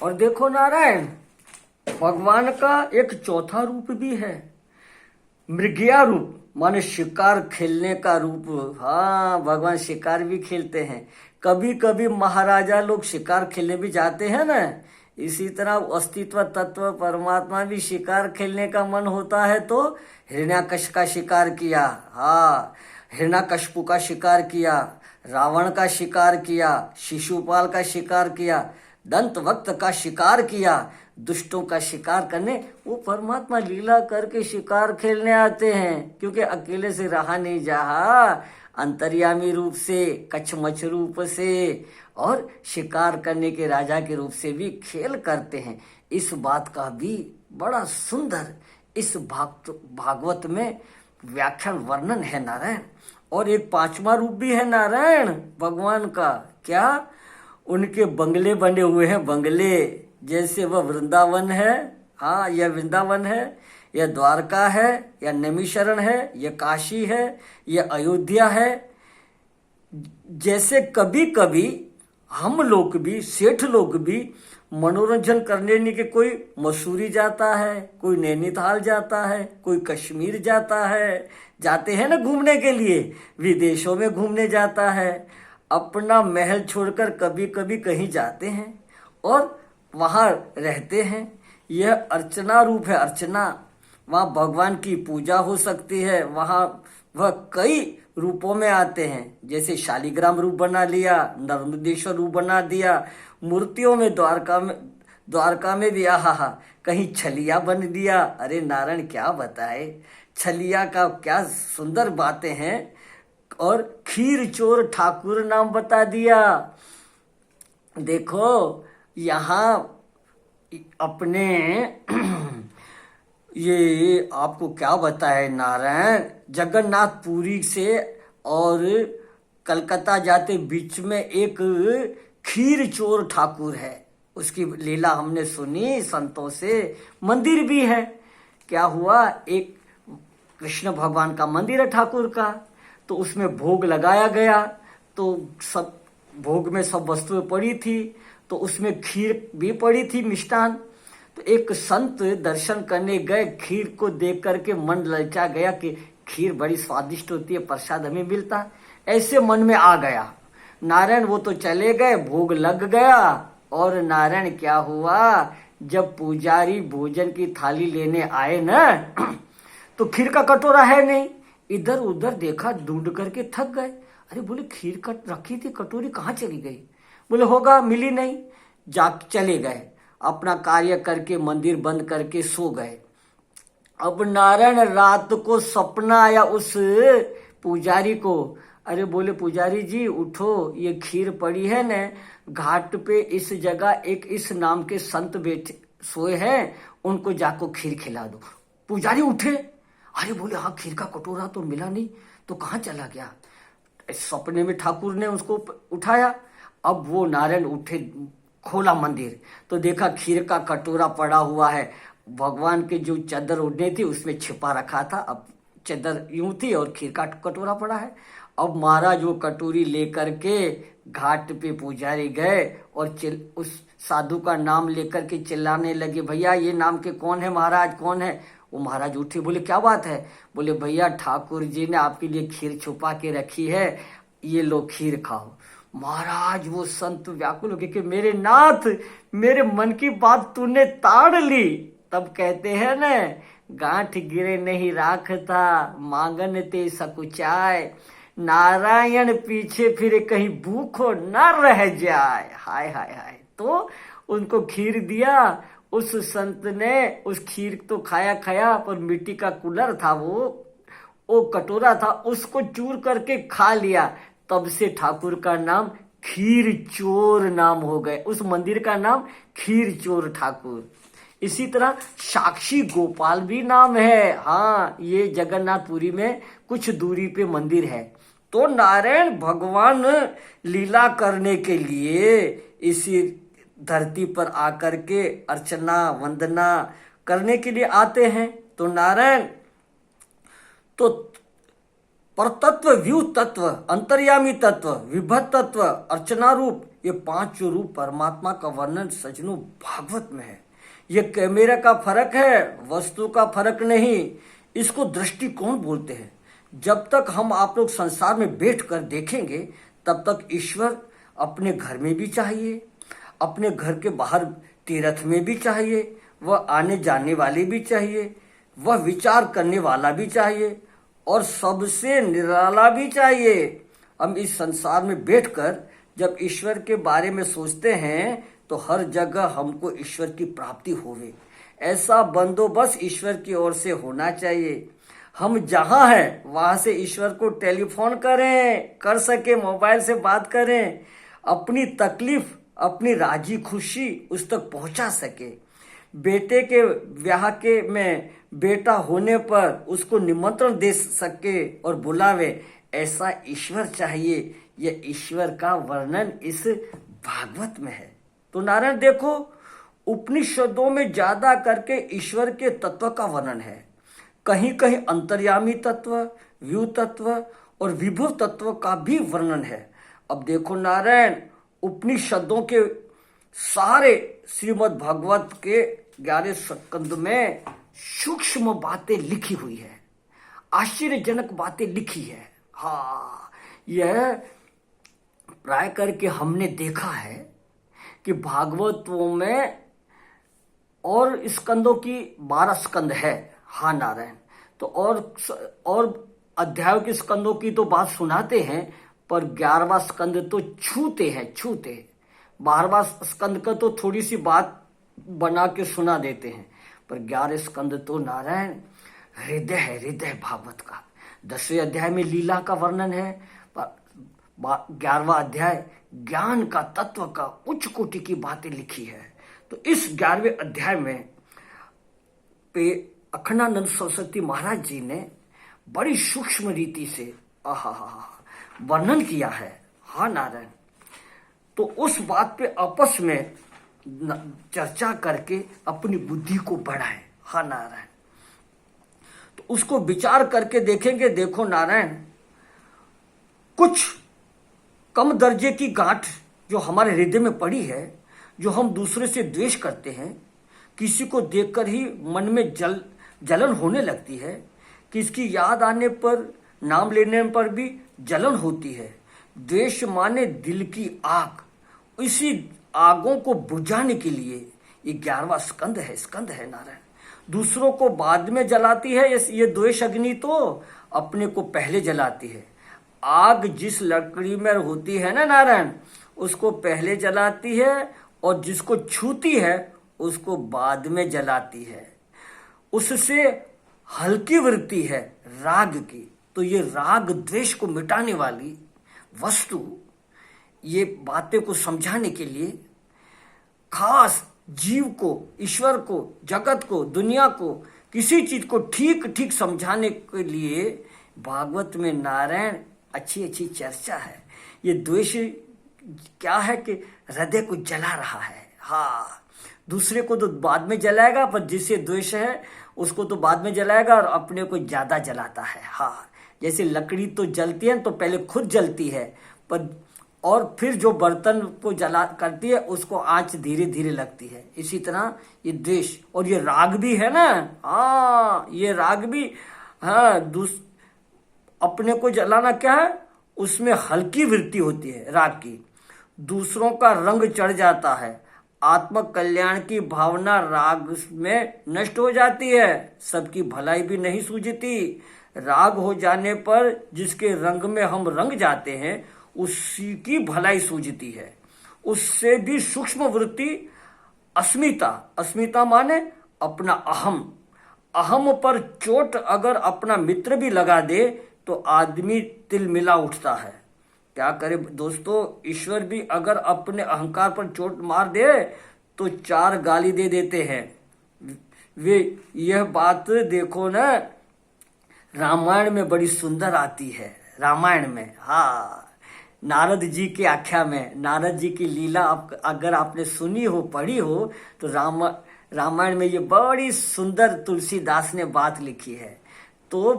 और देखो नारायण, भगवान का एक चौथा रूप भी है, मृगया रूप, माने शिकार खेलने का रूप। हाँ, भगवान शिकार भी खेलते हैं। कभी कभी महाराजा लोग शिकार खेलने भी जाते हैं ना, इसी तरह अस्तित्व तत्व परमात्मा भी शिकार खेलने का मन होता है तो हिरण्याकश का शिकार किया। हाँ, हिरण्याकशपु का शिकार किया, रावण का शिकार किया, शिशुपाल का शिकार किया, दंत वक्त का शिकार किया, दुष्टों का शिकार करने वो परमात्मा लीला करके शिकार खेलने आते हैं, क्योंकि अकेले से रहा नहीं जा, अंतर्यामी रूप से, कछमछ रूप से और शिकार करने के राजा के रूप से भी खेल करते हैं। इस बात का भी बड़ा सुंदर इस भागवत में व्याख्यान वर्णन है नारायण। और एक पांचवा रूप भी है नारायण भगवान का। क्या? उनके बंगले बने हुए हैं, बंगले। जैसे वह वृंदावन है, हाँ यह वृंदावन है, यह द्वारका है, यह नैमिषारण्य है, यह काशी है, यह अयोध्या है। जैसे कभी कभी हम लोग भी, सेठ लोग भी मनोरंजन करने के, कोई मसूरी जाता है, कोई नैनीताल जाता है, कोई कश्मीर जाता है, जाते हैं ना घूमने के लिए, विदेशों में घूमने जाता है, अपना महल छोड़कर कभी कभी कहीं जाते हैं और वहां रहते हैं। यह अर्चना रूप है, अर्चना। वहां भगवान की पूजा हो सकती है। वहां वह कई रूपों में आते हैं, जैसे शालिग्राम रूप बना लिया, नर्मदेश्वर रूप बना दिया, मूर्तियों में द्वारका में भी आहा, कहीं छलिया बन दिया। अरे नारायण क्या बताए, छलिया का क्या सुंदर बातें हैं। और खीर चोर ठाकुर नाम बता दिया। देखो यहाँ अपने ये आपको क्या बताए नारायण, जगन्नाथपुरी से और कलकत्ता जाते बीच में एक खीर चोर ठाकुर है, उसकी लीला हमने सुनी संतों से। मंदिर भी है। क्या हुआ, एक कृष्ण भगवान का मंदिर है ठाकुर का, तो उसमें भोग लगाया गया, तो सब भोग में सब वस्तुएं पड़ी थी, तो उसमें खीर भी पड़ी थी, मिष्ठान। तो एक संत दर्शन करने गए, खीर को देख करके मन ललचा गया कि खीर बड़ी स्वादिष्ट होती है, प्रसाद हमें मिलता, ऐसे मन में आ गया। नारायण वो तो चले गए, भोग लग गया। और नारायण क्या हुआ, जब पुजारी भोजन की थाली लेने आए ना, तो खीर का कटोरा है नहीं। इधर उधर देखा, ढूंढ करके थक गए। अरे बोले खीर रखी थी, कटोरी कहाँ चली गई? बोले होगा मिली नहीं। जा चले गए, अपना कार्य करके मंदिर बंद करके सो गए। अब नारायण रात को सपना आया उस पुजारी को। अरे बोले पुजारी जी उठो, ये खीर पड़ी है न घाट पे, इस जगह एक इस नाम के संत बैठे सोए हैं, उनको जाको खीर खिला दो। पुजारी उठे, अरे बोले हाँ खीर का कटोरा तो मिला नहीं, तो कहाँ चला गया? सपने में ठाकुर ने उसको उठाया। अब वो नारायण उठे, खोला मंदिर, तो देखा खीर का कटोरा पड़ा हुआ है। भगवान के जो चादर ओढ़ने थी उसमें छिपा रखा था, अब चादर यूं थी और खीर का कटोरा पड़ा है। अब महाराज वो कटोरी लेकर के घाट पे पुजारी गए और उस साधु का नाम लेकर के चिल्लाने लगे, भैया ये नाम के कौन है महाराज, कौन है? वो महाराज उठे, बोले क्या बात है? बोले भैया ठाकुर जी ने आपके लिए खीर छुपा के रखी है, ये लो खीर खाओ। महाराज वो संत व्याकुल हो गए कि मेरे नाथ, मेरे मन की बात तूने ताड़ ली। तब कहते हैं न, गांठ गिरे नहीं राखता, मांगन ते सकुचाए, नारायण पीछे फिरे कहीं भूखो न रह जाए। हाय हाय हाय। तो उनको खीर दिया, उस संत ने उस खीर तो खाया, पर मिट्टी का कुलर था, वो कटोरा था, उसको चूर करके खा लिया। तब से ठाकुर का नाम खीर चोर नाम हो गए, उस मंदिर का नाम खीर चोर ठाकुर। इसी तरह साक्षी गोपाल भी नाम है। हाँ, ये जगन्नाथपुरी में कुछ दूरी पे मंदिर है। तो नारायण भगवान लीला करने के लिए इसी धरती पर आकर के अर्चना वंदना करने के लिए आते हैं। तो नारायण तो परतत्व, व्यू तत्व, अंतर्यामी तत्व, विभत तत्व, अर्चना रूप, ये पांच रूप परमात्मा का वर्णन सज्जनों भागवत में है। ये कैमरे का फर्क है, वस्तु का फर्क नहीं। इसको दृष्टिकोण बोलते हैं। जब तक हम आप लोग संसार में बैठकर देखेंगे तब तक ईश्वर अपने घर में भी चाहिए, अपने घर के बाहर तीर्थ में भी चाहिए, वह आने जाने वाले भी चाहिए, वह विचार करने वाला भी चाहिए और सबसे निराला भी चाहिए। हम इस संसार में बैठकर जब ईश्वर के बारे में सोचते हैं तो हर जगह हमको ईश्वर की प्राप्ति होवे, ऐसा बंदोबस्त ईश्वर की ओर से होना चाहिए। हम जहां हैं वहां से ईश्वर को टेलीफोन करें, कर सके मोबाइल से बात करें, अपनी तकलीफ, अपनी राजी खुशी उस तक पहुंचा सके। बेटे के ब्याह के में बेटा होने पर उसको निमंत्रण दे सके और बुलावे, ऐसा ईश्वर चाहिए। यह ईश्वर का वर्णन इस भागवत में है। तो नारायण देखो, उपनिषदों में ज्यादा करके ईश्वर के तत्व का वर्णन है। कहीं कहीं अंतर्यामी तत्व, व्यू तत्व और विभुव तत्व का भी वर्णन है। अब देखो नारायण, उपनिषदों के सारे श्रीमद् भागवत के 11 स्कंद में सूक्ष्म बातें लिखी हुई है, आश्चर्यजनक बातें लिखी है। हाँ, यह प्राय करके हमने देखा है कि भागवतों में और स्कंदों की 12 स्कंद है। हाँ नारायण, तो और अध्यायों के स्कंदों की तो बात सुनाते हैं, पर 11वां स्कंद तो छूते हैं, छूते। 12वां स्कंद का तो थोड़ी सी बात बना के सुना देते हैं, पर 11 स्कंद तो नारायण हृदय है, हृदय भागवत का। 10वें अध्याय में लीला का वर्णन है, पर 11वां अध्याय ज्ञान का, तत्व का, उच्च कोटि की बातें लिखी है। तो इस 11वें अध्याय में पे अखंडानंद सरस्वती महाराज जी ने बड़ी सूक्ष्म रीति से वर्णन किया है। हाँ नारायण, तो उस बात पे आपस में चर्चा करके अपनी बुद्धि को बढ़ाए। हाँ नारायण, तो उसको विचार करके देखेंगे। देखो नारायण, कुछ कम दर्जे की गांठ जो हमारे हृदय में पड़ी है, जो हम दूसरे से द्वेष करते हैं, किसी को देखकर ही मन में जलन होने लगती है, किसकी याद आने पर, नाम लेने पर भी जलन होती है। द्वेष माने दिल की आग, इसी आगों को बुझाने के लिए ये 11वां स्कंद है नारायण। दूसरों को बाद में जलाती है ये द्वेष अग्नि, तो अपने को पहले जलाती है। आग जिस लकड़ी में होती है ना नारायण, उसको पहले जलाती है और जिसको छूती है उसको बाद में जलाती है। उससे हल्की वृत्ति है राग की। तो ये राग द्वेष को मिटाने वाली वस्तु, ये बातें को समझाने के लिए खास जीव को, ईश्वर को, जगत को, दुनिया को, किसी चीज को ठीक ठीक समझाने के लिए भागवत में नारायण अच्छी अच्छी चर्चा है। ये द्वेष क्या है कि हृदय को जला रहा है। हाँ, दूसरे को तो बाद में जलाएगा, पर जिसे द्वेष है उसको तो बाद में जलाएगा और अपने को ज्यादा जलाता है। हाँ, जैसे लकड़ी तो जलती है तो पहले खुद जलती है, पर और फिर जो बर्तन को जला करती है उसको आंच धीरे धीरे लगती है। इसी तरह ये द्वेष और ये राग भी है ना। हाँ, ये राग भी, हाँ, अपने को जलाना क्या है, उसमें हल्की वृत्ति होती है राग की। दूसरों का रंग चढ़ जाता है, आत्म कल्याण की भावना राग में नष्ट हो जाती है, सबकी भलाई भी नहीं सूझती। राग हो जाने पर जिसके रंग में हम रंग जाते हैं उसी की भलाई सूझती है। उससे भी सूक्ष्म वृत्ति अस्मिता, अस्मिता माने अपना अहम, अहम पर चोट अगर अपना मित्र भी लगा दे तो आदमी तिलमिला उठता है। क्या करे दोस्तों, ईश्वर भी अगर अपने अहंकार पर चोट मार दे तो 4 गाली दे देते हैं वे। यह बात देखो ना, रामायण में बड़ी सुंदर आती है। रामायण में, हाँ, नारद जी के आख्या में, नारद जी की लीला अगर आपने सुनी हो, पढ़ी हो, तो रामायण में ये बड़ी सुंदर तुलसीदास ने बात लिखी है। तो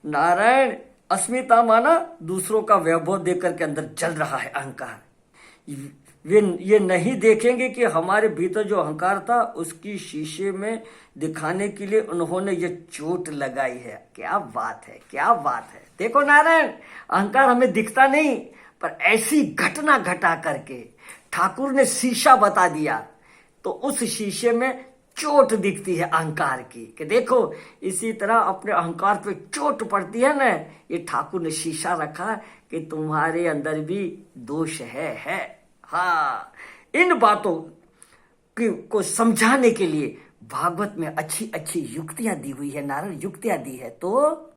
नारायण अस्मिता माना दूसरों का वैभव देकर के अंदर जल रहा है अहंकार, वे ये नहीं देखेंगे कि हमारे भीतर जो अहंकार था उसकी शीशे में दिखाने के लिए उन्होंने ये चोट लगाई है। क्या बात है, क्या बात है। देखो नारायण, अहंकार हमें दिखता नहीं, पर ऐसी घटना घटा करके ठाकुर ने शीशा बता दिया, तो उस शीशे में चोट दिखती है अहंकार की, कि देखो इसी तरह अपने अहंकार पे चोट पड़ती है ना, ये ठाकुर ने शीशा रखा कि तुम्हारे अंदर भी दोष है। हाँ, इन बातों को समझाने के लिए भागवत में अच्छी अच्छी युक्तियां दी हुई है नारायण, युक्तियां दी है। तो